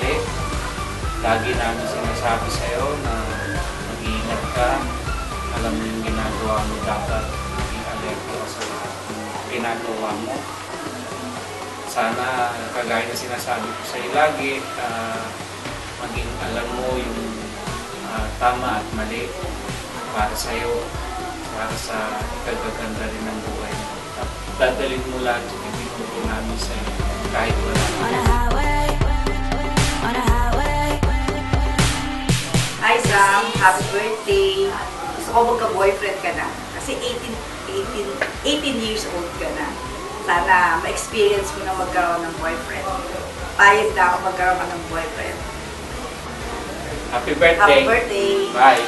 mali. Lagi namin sinasabi sa'yo na mag-iingat ka. Alam mo yung ginagawa mo, dapat maging alerto ka sa lahat ng ginagawa mo. Sana, kagaya na sinasabi ko sa'yo lagi, maging alam mo yung tama at mali para sa'yo, para sa ikagaganda rin ng buhay mo. Dadalhin mo lahat yung ibigay namin sa'yo kahit wala. Hi Sam, happy birthday! Gusto ko magka-boyfriend ka na. Kasi 18 years old ka na. Sana ma-experience mo na magkaroon ng boyfriend. Payag na ako magkaroon ka ng boyfriend. Happy birthday! Happy birthday! Bye!